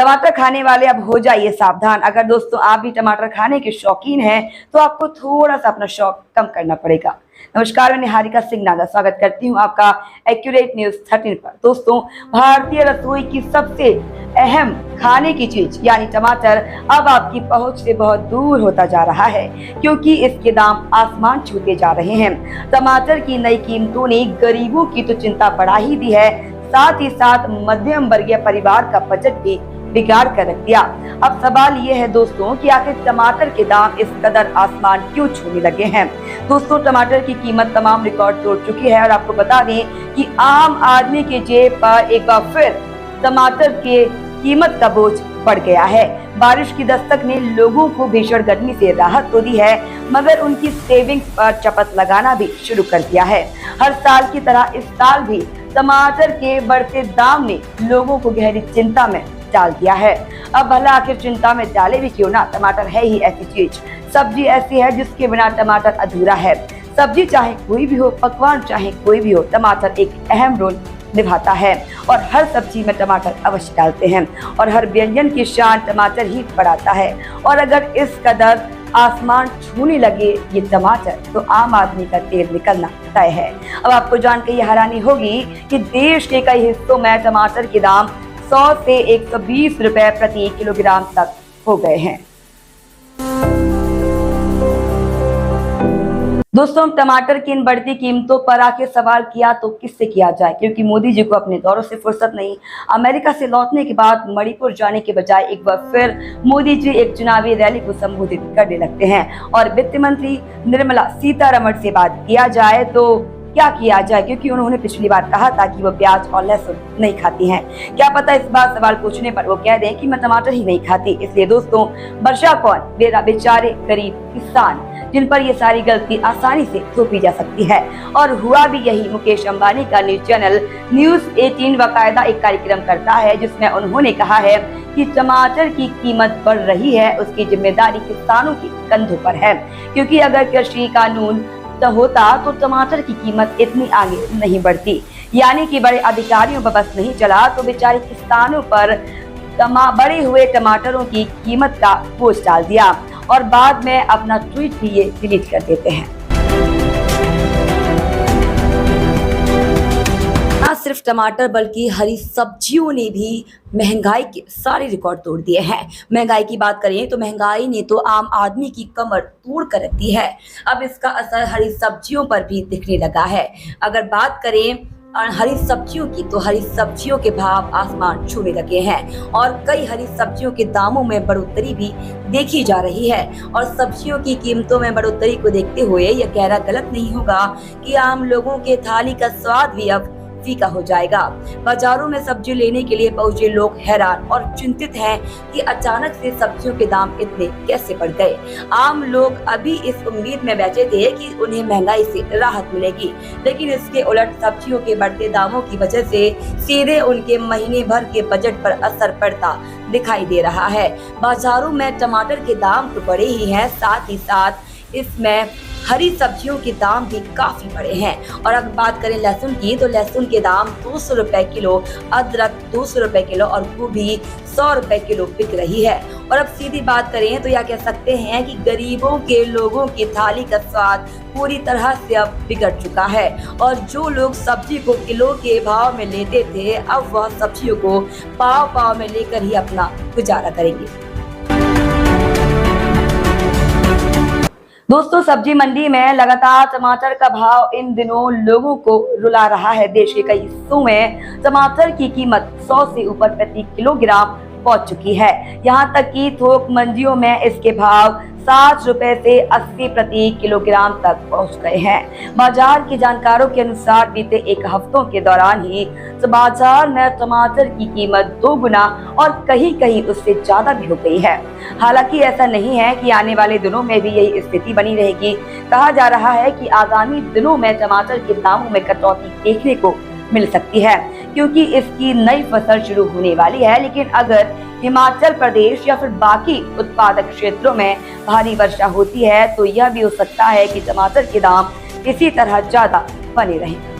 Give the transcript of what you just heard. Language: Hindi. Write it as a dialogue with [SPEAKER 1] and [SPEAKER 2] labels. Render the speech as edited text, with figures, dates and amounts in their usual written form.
[SPEAKER 1] टमाटर खाने वाले अब हो जाइए सावधान। अगर दोस्तों आप भी टमाटर खाने के शौकीन हैं तो आपको थोड़ा सा अपना शौक कम करना पड़ेगा। नमस्कार, मैं निहारिका सिंह नागा स्वागत करती हूं आपका एक्यूरेट न्यूज 13 पर। दोस्तों, भारतीय रसोई की सबसे अहम खाने की चीज यानी टमाटर अब आपकी पहुंच से बहुत दूर होता जा रहा है, क्योंकि इसके दाम आसमान छूते जा रहे हैं। टमाटर की नई कीमतों ने गरीबों की तो चिंता बढ़ा ही दी है, साथ ही साथ मध्यम वर्गीय परिवार का बजट भी बिगाड़ कर रख दिया। अब सवाल ये है दोस्तों कि आखिर टमाटर के दाम इस कदर आसमान क्यों छूने लगे हैं। दोस्तों, टमाटर की कीमत तमाम रिकॉर्ड तोड़ चुकी है और आपको बता दें कि आम आदमी के जेब पर एक बार फिर टमाटर के कीमत का बोझ बढ़ गया है। बारिश की दस्तक ने लोगों को भीषण गर्मी से राहत तो दी है, मगर उनकी सेविंग्स पर चपत लगाना भी शुरू कर दिया है। हर साल की तरह इस साल भी टमाटर के बढ़ते दाम ने लोगों को गहरी चिंता में डाल दिया है। अब भला आखिर चिंता में डाले भी क्यों ना, टमाटर है ही ऐसी चीज, सब्जी ऐसी है जिसके बिना टमाटर अधूरा है। सब्जी चाहे कोई भी हो, पकवान चाहे कोई भी हो, टमाटर एक अहम रोल निभाता है और हर सब्जी में टमाटर अवश्य डालते हैं और हर व्यंजन की शान टमाटर ही बढ़ाता है। और अगर इस कदर आसमान छूने लगे ये टमाटर तो आम आदमी का तेल निकलना तय है। अब आपको जानकर ये हैरानी होगी कि देश के कई हिस्सों में टमाटर के दाम 100 से 120 रुपए प्रति किलोग्राम तक हो गए हैं। दोस्तों, टमाटर की इन बढ़ती कीमतों पर आखिर सवाल किया तो किससे किया जाए, क्योंकि मोदी जी को अपने दौरों से फुर्सत नहीं। अमेरिका से लौटने के बाद मणिपुर जाने के बजाय एक बार फिर मोदी जी एक चुनावी रैली को संबोधित करने लगते हैं और वित्त मंत्री निर्मला सीतारमण से बात किया जाए तो क्या किया जाए, क्योंकि उन्होंने पिछली बार कहा था कि वो प्याज और लहसुन नहीं खाती हैं। क्या पता इस बार सवाल पूछने पर वो कह दें कि मैं टमाटर ही नहीं खाती। इसलिए दोस्तों, वर्षा कौन, मेरा बेचारे गरीब किसान, जिन पर ये सारी गलती आसानी से थोपी जा सकती है। और हुआ भी यही। मुकेश अंबानी का न्यूज चैनल न्यूज 18 बाकायदा एक कार्यक्रम करता है जिसमें उन्होंने कहा है कि टमाटर की कीमत बढ़ रही है, उसकी जिम्मेदारी किसानों के कंधों पर है, क्योंकि अगर कृषि कानून होता तो टमाटर की कीमत इतनी आगे नहीं बढ़ती। यानी कि बड़े अधिकारियों पर बस नहीं चला तो बेचारे किसानों पर बढ़े हुए टमाटरों की कीमत का बोझ डाल दिया और बाद में अपना ट्वीट भी ये डिलीट कर देते हैं। ना सिर्फ टमाटर बल्कि हरी सब्जियों ने भी महंगाई के सारे रिकॉर्ड तोड़ दिए हैं। महंगाई की बात करें तो महंगाई ने तो आम आदमी की कमर तोड़ कर रख दी है। अब इसका असर हरी सब्जियों पर भी दिखने लगा है। अगर बात करें हरी सब्जियों की तो हरी सब्जियों के भाव आसमान छूने लगे हैं और कई हरी सब्जियों के दामों में बढ़ोतरी भी देखी जा रही है। और सब्जियों की कीमतों में बढ़ोतरी को देखते हुए यह कहना गलत नहीं होगा कि आम लोगों के थाली का स्वाद भी अब फीका हो जाएगा। बाजारों में सब्जी लेने के लिए पहुंचे लोग हैरान और चिंतित हैं कि अचानक से सब्जियों के दाम इतने कैसे बढ़ गए। आम लोग अभी इस उम्मीद में बैठे थे कि उन्हें महंगाई से राहत मिलेगी, लेकिन इसके उलट सब्जियों के बढ़ते दामों की वजह से सीधे उनके महीने भर के बजट पर असर पड़ता दिखाई दे रहा है। बाजारों में टमाटर के दाम तो बढ़े ही हैं, साथ ही साथ इसमें हरी सब्जियों के दाम भी काफी बढ़े हैं। और अगर बात करें लहसुन की तो लहसुन के दाम 200 रुपए किलो, अदरक 200 रुपए किलो और गोभी 100 रुपए किलो बिक रही है। और अब सीधी बात करें तो यह कह सकते हैं कि गरीबों के लोगों की थाली का स्वाद पूरी तरह से अब बिगड़ चुका है और जो लोग सब्जी को किलो के भाव में लेते थे अब वह सब्जियों को पाव पाव में लेकर ही अपना गुजारा करेंगे। दोस्तों, सब्जी मंडी में लगातार टमाटर का भाव इन दिनों लोगों को रुला रहा है। देश के कई हिस्सों में टमाटर की कीमत 100 से ऊपर प्रति किलोग्राम पहुंच चुकी है। यहां तक कि थोक मंडियों में इसके भाव 60 रुपए से 80 प्रति किलोग्राम तक पहुंच गए हैं। बाजार के जानकारों के अनुसार बीते एक हफ्तों के दौरान ही बाजार में टमाटर की कीमत 2 गुना और कहीं कहीं उससे ज्यादा भी हो गई है। हालांकि ऐसा नहीं है कि आने वाले दिनों में भी यही स्थिति बनी रहेगी। कहा जा रहा है कि आगामी दिनों में टमाटर के दामों में कटौती देखने को मिल सकती है, क्योंकि इसकी नई फसल शुरू होने वाली है। लेकिन अगर हिमाचल प्रदेश या फिर बाकी उत्पादक क्षेत्रों में भारी वर्षा होती है तो यह भी हो सकता है कि टमाटर के दाम इसी तरह ज्यादा बने रहें।